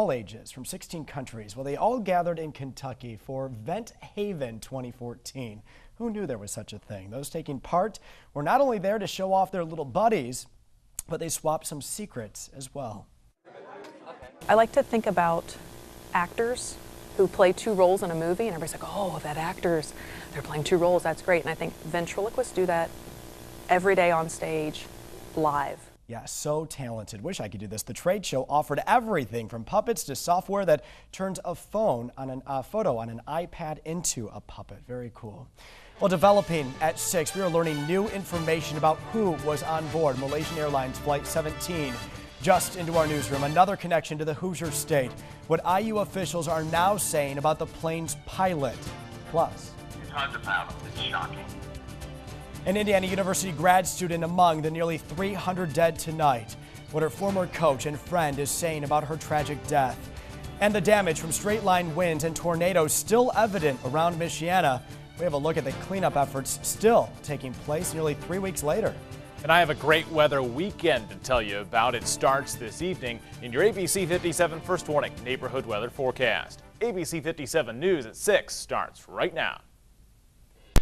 all ages from 16 countries. Well, they all gathered in Kentucky for Vent Haven 2014. Who knew there was such a thing? Those taking part were not only there to show off their little buddies, but they swapped some secrets as well. I like to think about actors who play two roles in a movie, and everybody's like, oh, that actors, they're playing two roles, that's great. And I think ventriloquists do that every day on stage, live. Yeah, so talented. Wish I could do this. The trade show offered everything from puppets to software that turns a photo on an iPad into a puppet. Very cool. Well, developing at 6, we are learning new information about who was on board Malaysian Airlines Flight 17. Just into our newsroom, another connection to the Hoosier State. What IU officials are now saying about the plane's pilot. Plus, tons of power. It's shocking. An Indiana University grad student among the nearly 300 dead tonight. What her former coach and friend is saying about her tragic death. And the damage from straight-line winds and tornadoes still evident around Michiana. We have a look at the cleanup efforts still taking place nearly 3 weeks later. And I have a great weather weekend to tell you about. It starts this evening in your ABC 57 First Warning Neighborhood Weather Forecast. ABC 57 News at 6 starts right now.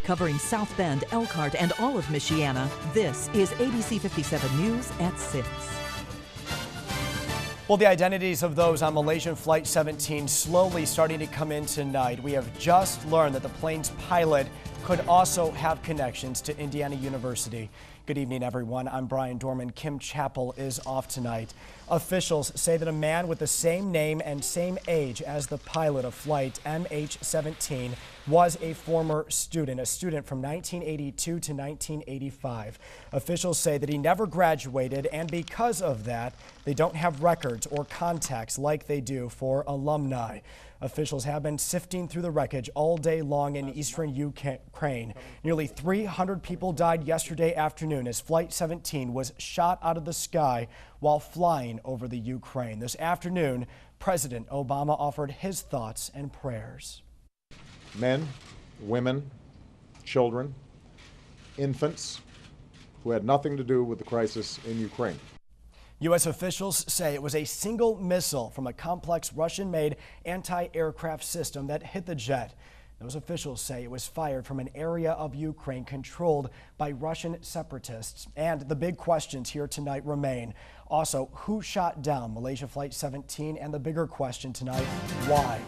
Covering South Bend, Elkhart, and all of Michiana, this is ABC 57 News at 6. Well, the identities of those on Malaysian Flight 17 slowly starting to come in tonight. We have just learned that the plane's pilot could also have connections to Indiana University. Good evening, everyone. I'm Brian Dorman. Kim Chappell is off tonight. Officials say that a man with the same name and same age as the pilot of Flight MH17 was a former student, from 1982 to 1985. Officials say that he never graduated, and because of that, they don't have records or contacts like they do for alumni. Officials have been sifting through the wreckage all day long in eastern Ukraine. Nearly 300 people died yesterday afternoon as Flight 17 was shot out of the sky while flying over the Ukraine. This afternoon, President Obama offered his thoughts and prayers. Men, women, children, infants who had nothing to do with the crisis in Ukraine. U.S. officials say it was a single missile from a complex Russian-made anti-aircraft system that hit the jet. Those officials say it was fired from an area of Ukraine controlled by Russian separatists. And the big questions here tonight remain. Also, who shot down Malaysia Flight 17? And the bigger question tonight, why?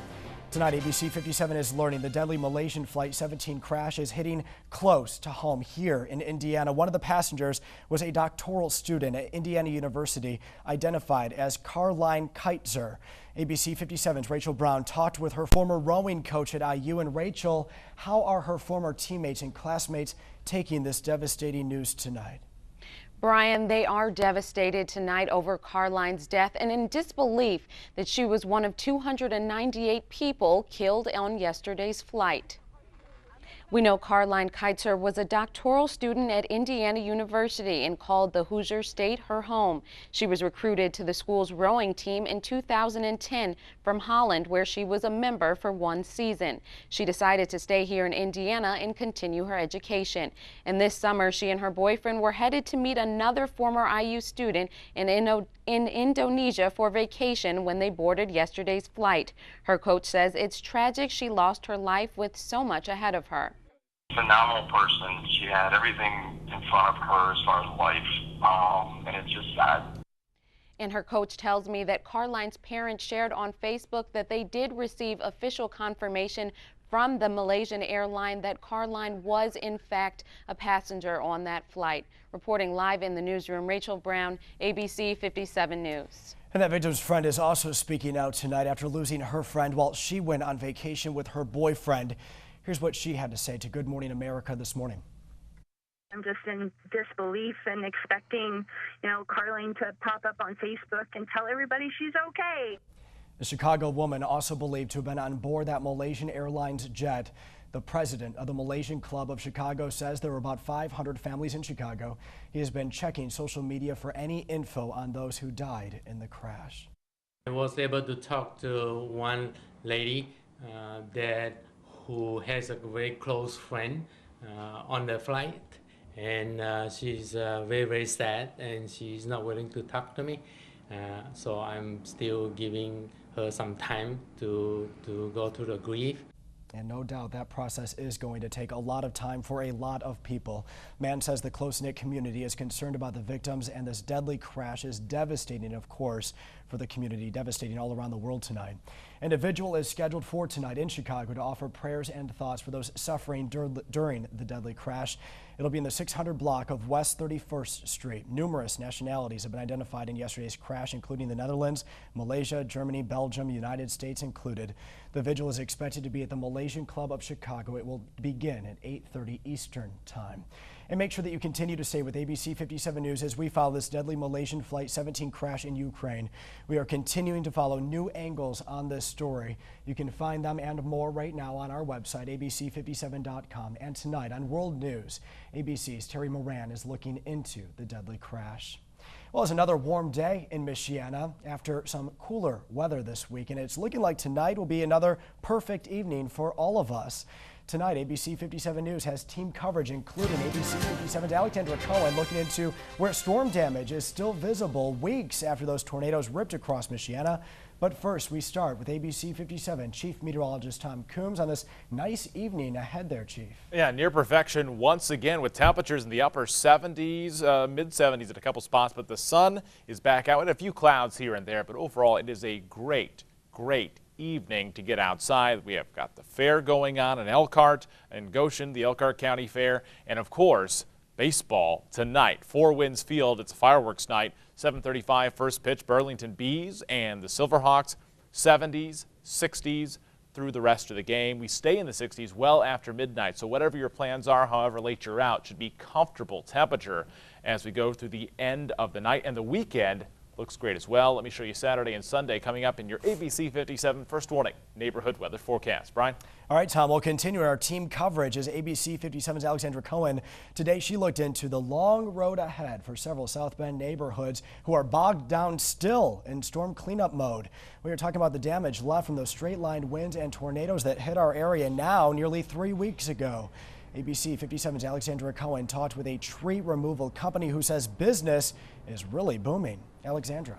Tonight, ABC 57 is learning the deadly Malaysian Flight 17 crash is hitting close to home here in Indiana. One of the passengers was a doctoral student at Indiana University, identified as Caroline Keitzer. ABC 57's Rachel Brown talked with her former rowing coach at IU. And Rachel, how are her former teammates and classmates taking this devastating news tonight? Brian, they are devastated tonight over Carline's death and in disbelief that she was one of 298 people killed on yesterday's flight. We know Caroline Keitzer was a doctoral student at Indiana University and called the Hoosier State her home. She was recruited to the school's rowing team in 2010 from Holland, where she was a member for one season. She decided to stay here in Indiana and continue her education. And this summer, she and her boyfriend were headed to meet another former IU student in Indonesia for vacation when they boarded yesterday's flight. Her coach says it's tragic she lost her life with so much ahead of her. Phenomenal person. She had everything in front of her as far as life, and it's just sad. And her coach tells me that Carline's parents shared on Facebook that they did receive official confirmation from the Malaysian airline that Caroline was in fact a passenger on that flight. Reporting live in the newsroom, Rachel Brown, ABC 57 News. And that victim's friend is also speaking out tonight after losing her friend while she went on vacation with her boyfriend. Here's what she had to say to Good Morning America this morning. I'm just in disbelief and expecting, Caroline to pop up on Facebook and tell everybody she's okay. The Chicago woman also believed to have been on board that Malaysian Airlines jet. The president of the Malaysian Club of Chicago says there were about 500 families in Chicago. He has been checking social media for any info on those who died in the crash. I was able to talk to one lady who has a very close friend on the flight, and she's very, very sad, and she's not willing to talk to me. So I'm still giving her some time to go through the grief. And no doubt that process is going to take a lot of time for a lot of people. Mann says the close-knit community is concerned about the victims, and this deadly crash is devastating, of course, for the community, devastating all around the world tonight. An individual is scheduled for tonight in Chicago to offer prayers and thoughts for those suffering during the deadly crash. It'll be in the 600 block of West 31st Street. Numerous nationalities have been identified in yesterday's crash, including the Netherlands, Malaysia, Germany, Belgium, United States included. The vigil is expected to be at the Malaysian Club of Chicago. It will begin at 8:30 Eastern Time. And make sure that you continue to stay with ABC 57 News as we follow this deadly Malaysian Flight 17 crash in Ukraine. We are continuing to follow new angles on this story. You can find them and more right now on our website, abc57.com. And tonight on World News, ABC's Terry Moran is looking into the deadly crash. Well, it's another warm day in Michiana after some cooler weather this week, and it's looking like tonight will be another perfect evening for all of us. Tonight, ABC 57 News has team coverage, including ABC 57's Alexandra Cohen, looking into where storm damage is still visible weeks after those tornadoes ripped across Michiana. But first, we start with ABC 57 Chief Meteorologist Tom Coombs on this nice evening ahead there, Chief. Yeah, near perfection once again with temperatures in the upper 70s, mid 70s at a couple spots, but the sun is back out with a few clouds here and there. But overall, it is a great evening to get outside. We have got the fair going on in Elkhart and Goshen, the Elkhart County Fair, and of course, baseball tonight. Four Winds Field, it's a fireworks night. 7:35 first pitch, Burlington Bees and the Silverhawks. 70s, 60s through the rest of the game. We stay in the 60s well after midnight, so whatever your plans are, however late you're out, should be comfortable temperature as we go through the end of the night, and the weekend looks great as well. Let me show you Saturday and Sunday coming up in your ABC 57 First Warning Neighborhood Weather Forecast. Brian? All right, Tom, we'll continue our team coverage as ABC 57's Alexandra Cohen. Today, she looked into the long road ahead for several South Bend neighborhoods who are bogged down still in storm cleanup mode. We are talking about the damage left from those straight-line winds and tornadoes that hit our area now nearly 3 weeks ago. ABC 57's Alexandra Cohen talked with a tree removal company who says business is really booming. Alexandra.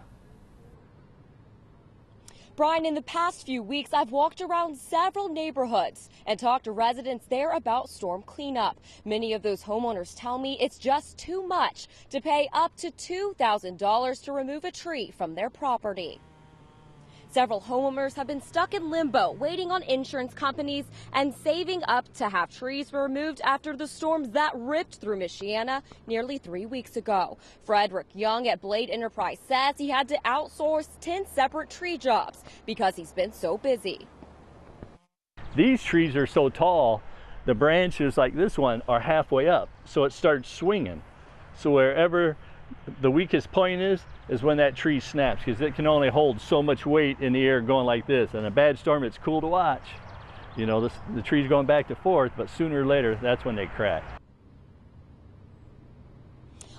Brian, in the past few weeks, I've walked around several neighborhoods and talked to residents there about storm cleanup. Many of those homeowners tell me it's just too much to pay up to $2,000 to remove a tree from their property. Several homeowners have been stuck in limbo, waiting on insurance companies and saving up to have trees removed after the storms that ripped through Michiana nearly 3 weeks ago. Frederick Young at Blade Enterprise says he had to outsource 10 separate tree jobs because he's been so busy. These trees are so tall, the branches like this one are halfway up, so it starts swinging. So wherever the weakest point is when that tree snaps, because it can only hold so much weight in the air going like this. In a bad storm, it's cool to watch. You know, the tree's going back and forth, but sooner or later, that's when they crack.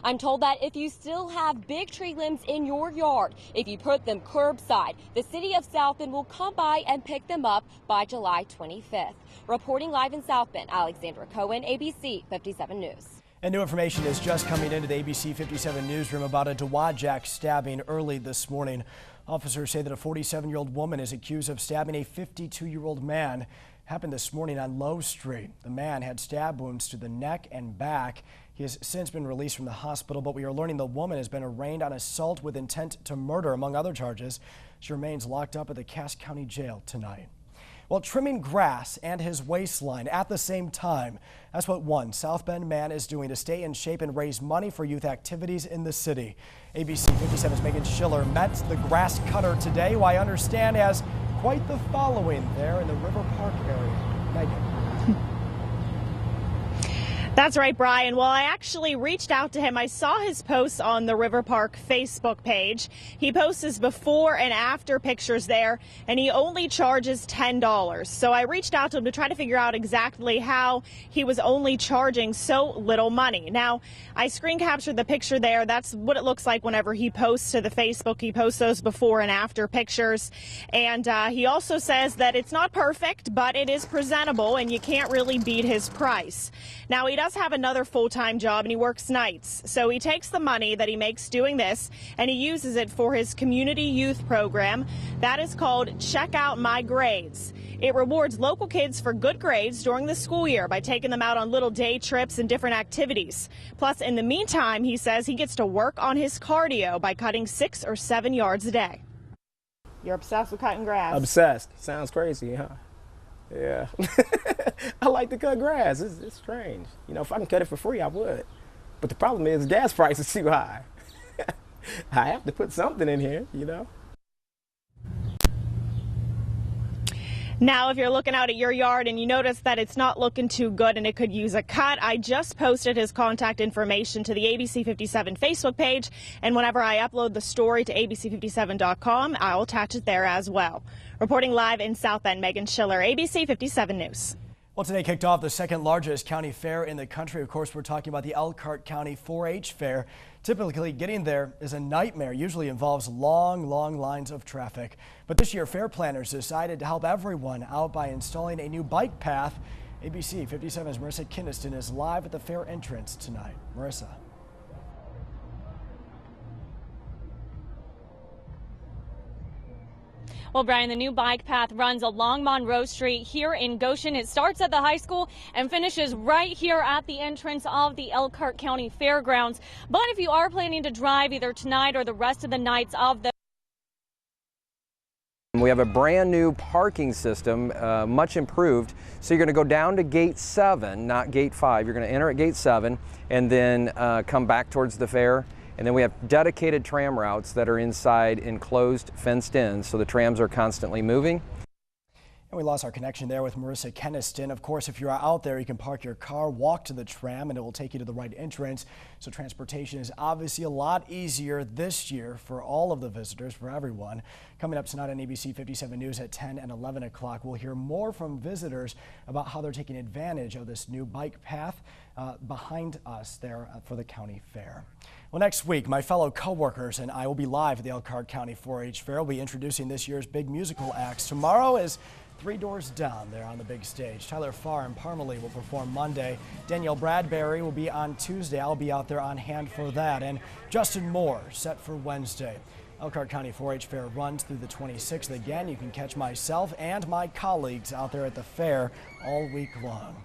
I'm told that if you still have big tree limbs in your yard, if you put them curbside, the city of South Bend will come by and pick them up by July 25th. Reporting live in South Bend, Alexandra Cohen, ABC 57 News. And new information is just coming into the ABC 57 newsroom about a Dowagiac stabbing early this morning. Officers say that a 47-year-old woman is accused of stabbing a 52-year-old man. Happened this morning on Lowe Street. The man had stab wounds to the neck and back. He has since been released from the hospital, but we are learning the woman has been arraigned on assault with intent to murder, among other charges. She remains locked up at the Cass County Jail tonight. Well, trimming grass and his waistline at the same time. That's what one South Bend man is doing to stay in shape and raise money for youth activities in the city. ABC 57's Megan Schiller met the grass cutter today, who I understand has quite the following there in the River Park area. Megan. That's right, Brian. Well, I actually reached out to him. I saw his posts on the River Park Facebook page. He posts his before and after pictures there, and he only charges $10. So I reached out to him to try to figure out exactly how he was only charging so little money. Now, I screen captured the picture there. That's what it looks like whenever he posts to the Facebook. He posts those before and after pictures. And he also says that it's not perfect, but it is presentable, and you can't really beat his price. Now, he does does have another full-time job and he works nights. So he takes the money that he makes doing this and he uses it for his community youth program. That is called Check Out My Grades. It rewards local kids for good grades during the school year by taking them out on little day trips and different activities. Plus, in the meantime, he says he gets to work on his cardio by cutting 6 or 7 yards a day. You're obsessed with cutting grass? Obsessed. Sounds crazy, huh? Yeah. I like to cut grass. It's strange. You know, if I can cut it for free, I would. But the problem is gas price is too high. I have to put something in here, you know? Now, if you're looking out at your yard and you notice that it's not looking too good and it could use a cut, I just posted his contact information to the ABC 57 Facebook page. And whenever I upload the story to abc57.com, I'll attach it there as well. Reporting live in South Bend, Megan Schiller, ABC 57 News. Well, today kicked off the second largest county fair in the country. Of course, we're talking about the Elkhart County 4-H Fair. Typically, getting there is a nightmare. Usually involves long lines of traffic. But this year, fair planners decided to help everyone out by installing a new bike path. ABC 57's Marissa Kinniston is live at the fair entrance tonight. Marissa. Well, Brian, the new bike path runs along Monroe Street here in Goshen. It starts at the high school and finishes right here at the entrance of the Elkhart County Fairgrounds. But if you are planning to drive either tonight or the rest of the nights of the We have a brand new parking system, much improved. So you're going to go down to gate 7, not gate 5. You're going to enter at gate 7 and then come back towards the fair. And then we have dedicated tram routes that are inside enclosed, fenced in, so the trams are constantly moving. And we lost our connection there with Marissa Kenniston. Of course, if you're out there, you can park your car, walk to the tram, and it will take you to the right entrance. So transportation is obviously a lot easier this year for all of the visitors, for everyone. Coming up tonight on ABC 57 News at 10 and 11 o'clock, we'll hear more from visitors about how they're taking advantage of this new bike path behind us there for the county fair. Well, next week, my fellow co-workers and I will be live at the Elkhart County 4-H Fair. We'll be introducing this year's big musical acts. Tomorrow is Three Doors Down there on the big stage. Tyler Farr and Parmalee will perform Monday. Danielle Bradbury will be on Tuesday. I'll be out there on hand for that. And Justin Moore set for Wednesday. Elkhart County 4-H Fair runs through the 26th. Again, you can catch myself and my colleagues out there at the fair all week long.